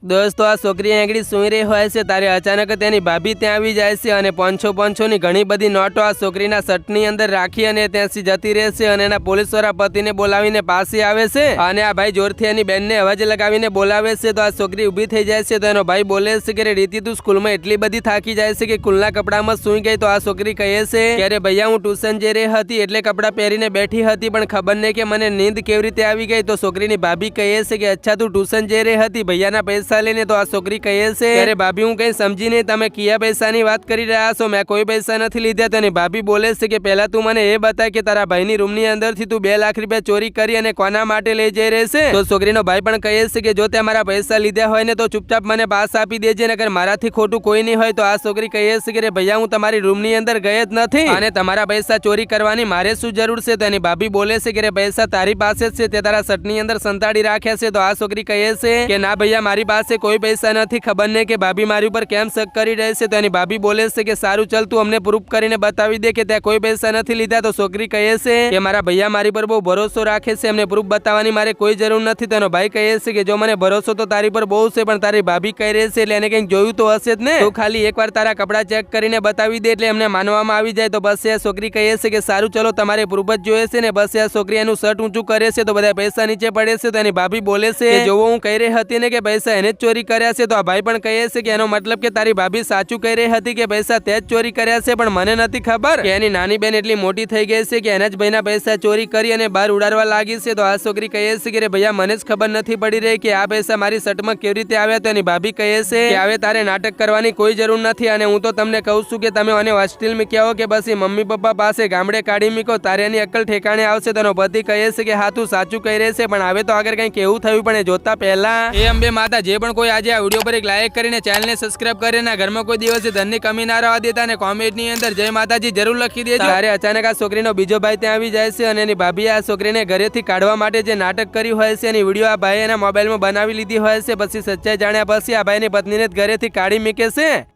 દોસ્તો આ છોકરી આંગળી સૂઈ રહી હોય છે ત્યારે અચાનક તેની ભાભી ત્યાં આવી જાય છે અને 500ની ઘણી બધી નોટો આ છોકરીના શર્ટની અંદર રાખી અને ત્યાંથી જતી રહે છે અને એના પોલીસવાળા પતિને બોલાવીને પાસે આવે છે અને આ ભાઈ જોરથી એની બેનને અવાજ લગાવીને બોલાવે છે તો આ છોકરી ઊભી થઈ જાય છે તો એનો ભાઈ બોલે છે કે રીતિ તું સ્કૂલમાં એટલી બધી થાકી જાય છે કે કુલના કપડામાં સૂઈ ગઈ તો આ છોકરી કહે છે કે અરે ભૈયા હું ટ્યુશન જઈ રહી હતી એટલે કપડાં પહેરીને બેઠી હતી પણ ખબર નહીં કે મને નીંદ કેવી રીતે આવી ગઈ તો છોકરીની ભાભી કહે છે કે અચ્છા તું ટ્યુશન જઈ રહી હતી ભૈયાના પૈસા લઈને તો આ છોકરી કહે છે અરે ભાભી હું કઈ સમજી નહીં તમે કયા પૈસાની વાત કરી રહ્યા છો મેં કોઈ પૈસા નથી લીધા તો એની ભાભી બોલે છે કે પહેલા તું મને એ બતા કે તારા ભાઈની રૂમની અંદરથી તું 2 લાખ રૂપિયા ચોરી કરી અને કોના માટે લઈ જઈ રહી છે તો છોકરીનો ભાઈ પણ કહે છે કે જો તે મારા પૈસા લીધા હોય ને તો ચૂપચાપ મને પાસ આપી દેજે નકર મારાથી ખોટું કોઈ નહીં હોય તો આ છોકરી કહે છે કે ભૈયા હું તમારી રૂમની અંદર ગઈ જ નથી અને તમારા પૈસા ચોરી કરવાની મારે શું જરૂર છે તો એની ભાભી બોલે છે કે પૈસા તારી પાસે જ છે તે તારા શર્ટની અંદર સંતાડી રાખ્યા છે તો આ છોકરી કહે છે કે ના ભૈયા મારી પાસે કોઈ પૈસા નથી ખબર નહીં કે ભાભી મારી ઉપર કેમ શક કરી રહી છે તો એની ભાભી બોલે છે કે સારું ચાલ તું અમને પ્રૂફ કરીને બતાવી દે કે ત્યાં કોઈ પૈસા નથી લીધા તો છોકરી કહે છે કે મારા ભૈયા મારી પર બહુ ભરોસો રાખે છે એમને પ્રૂફ બતાવવાની મારે કોઈ જરૂર નથી તો એનો ભાઈ કહે છે કે જો મને ભરોસો તો તારી પર બહુ છે પણ તારી ભાભી કહી રહી છે એટલે એને કંઈક જોયું તો હશે જ ને તું ખાલી એકવાર તારા કપડાં ચેક કરીને બતાવી દે એટલે એમને માનવામાં આવી જાય તો બસ આ છોકરી કહે છે કે સારું ચલો તમારે પ્રૂફ જ જોઈએ છે ને બસ આ છોકરી એનું શર્ટ ઊંચું કરે છે તો બધા પૈસા નીચે પડે છે તો એની ભાભી બોલે છે કે જોવો હું કહી રહી હતી ને કે પૈસા એને જ ચોરી કર્યા છે તો આ ભાઈ પણ કહે છે કે એનો મતલબ કે તારી ભાભી સાચું કહી રહી હતી કે પૈસા તે જ ચોરી કર્યા છે પણ મને નથી ખબર કે એની નાની બેન એટલી મોટી થઈ ગઈ છે કે એના જ ભાઈના પૈસા ચોરી કરી અને બહાર ઉડાડવા લાગી છે તો આ છોકરી કહે છે કે ભૈયા મને જ ખબર નથી પડી રહી કે આ પૈસા મારી શર્ટમાં કેવી રીતે આવ્યા તો એની ભાભી કહે છે કે હવે તારે નાટક કરવાની કોઈ જરૂર નથી અને હું તો તમને કહું છું કે તમે મને હોસ્ટેલમાં કહો કે બસ મમ્મી પપ્પા પાસે ગામડે કાઢી મૂકો તારે એની અક્કલ ઠેકાણે આવશે તેનો પતિ કહે છે કે હા તું સાચું કહી રહે છે પણ હવે તો આગળ કંઈક એવું થયું પણ એ જોતા પહેલા એ અંબે માતા જે પણ કોઈ આજે આ વિડીયો પર એક લાઈક કરીને ચેનલને સબસ્ક્રાઇબ કરીને ઘરમાં કોઈ દિવસ ધનની કમી ના રહેવા દેતા અને કોમેન્ટની અંદર જય માતાજી જરૂર લખી દેજો ત્યારે અચાનક આ છોકરીનો બીજો ભાઈ ત્યાં આવી જાય છે અને એની ભાભી આ છોકરીને ઘરેથી કાઢવા માટે જે નાટક કર્યું હોય છે એની વિડીયો આ ભાઈ એના મોબાઈલમાં બનાવી લીધી હોય છે પછી સચ્ચાઈ જાણ્યા પછી આ ભાઈની પત્નીને જ ઘરેથી કાઢી મૂકે છે।